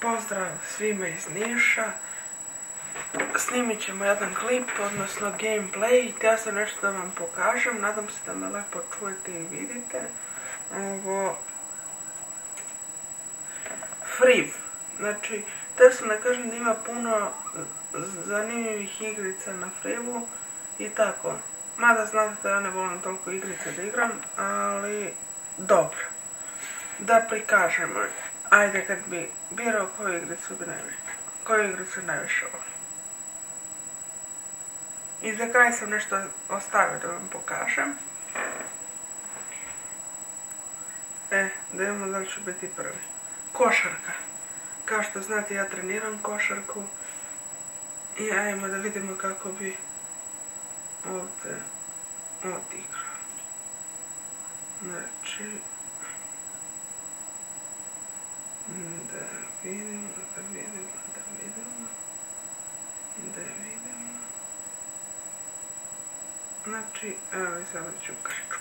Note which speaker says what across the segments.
Speaker 1: Pozdrav svima iz Niša. Snimit ćemo jedan klip, odnosno gameplay. Htjela sam nešto da vam pokažem. Nadam se da me lepo čujete i vidite. Ovo... Friv. Znači, htjela sam da kažem da ima puno zanimljivih igrica na Frivu i tako. Mada znate da ja ne volim toliko igrice da igram, ali dobro. Da prikažemo. Ajde, kad bi birao koju igricu najviše volim. I za kraj sam nešto ostavio da vam pokažem. Da imamo da li ću biti prvi. Košarka. Kao što znate, ja treniram košarku. I ajmo da vidimo kako bi ovdje odigrao. Znači... Da vidimo. Znači, evo izabrat ću Grčku.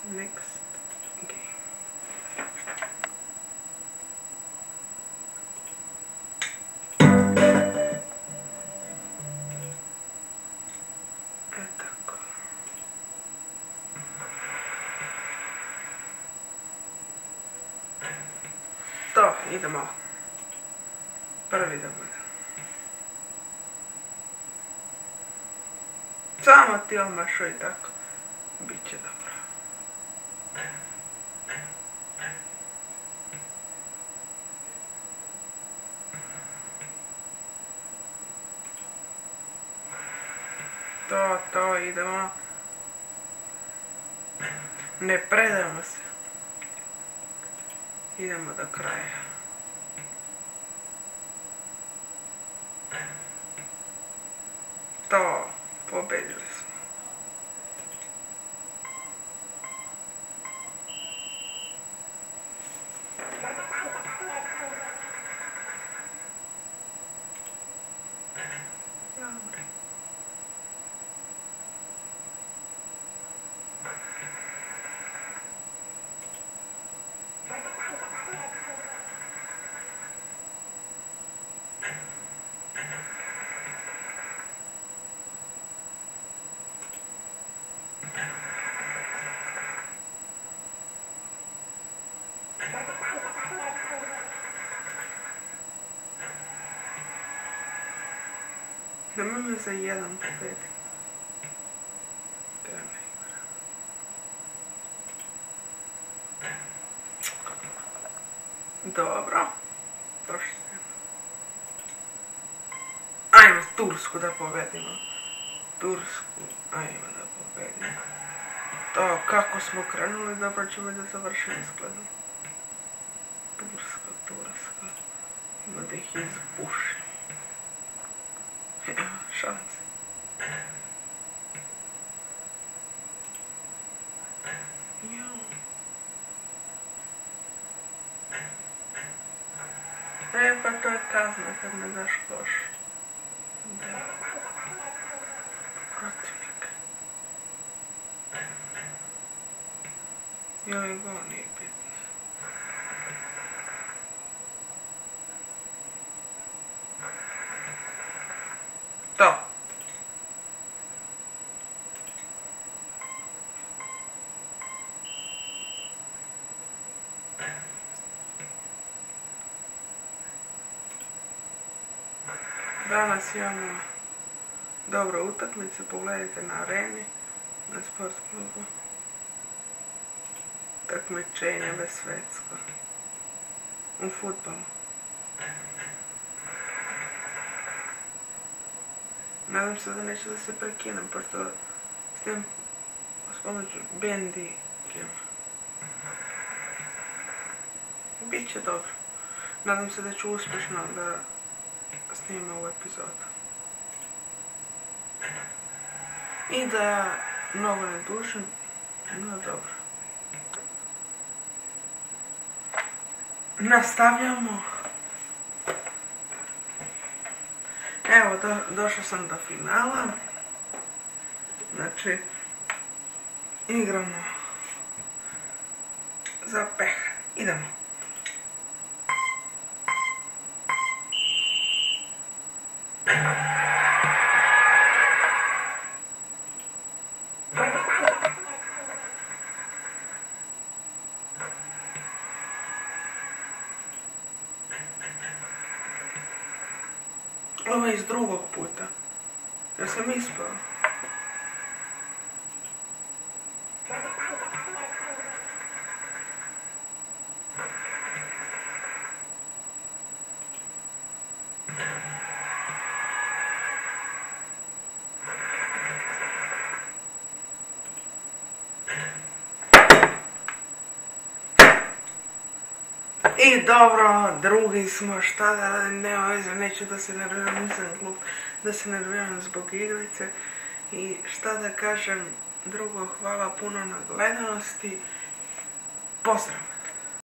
Speaker 1: Next game. Tako. To, idemo. Prvi da bude. Samo ti omašo i tako. Biće dobro. To, idemo. Ne predamo se. Idemo do kraja. To, pobedili smo. Nemoj me za jedan pobedi. To je najgore. Dobro. Došli smo. Ajmo Tursku da pobedimo. Ajmo da pobedimo. To, kako smo krenuli, dobro ćemo da završimo izgledom. Turska. Ima da ih izbušim. Šanse. Pa to je kazna kad ne daš koš. Da. Protivnik. I ovaj gol nije bitno. To. Danas imamo dobro utakmice, pogledajte na Areni, na Sport klubu. Takmičenje bez svetsko. U fudbalu. Nadam se da neće da se prekinem, pošto s njim s pomoću bendi biće dobro. Nadam se da ću uspješno da snimam ovu epizodu. I da mnogo ne dužim, no dobro. Nastavljamo. Evo, došao sam do finala. Znači, igramo za peh. Idemo. Ovo je iz drugog puta. Ja sam ispao. I dobro, drugi smo, šta da radim, nema veze, neću da se nerviram, nisam glup da se nerviram zbog igrice. I šta da kažem drugo, hvala puno na gledanosti, pozdrav!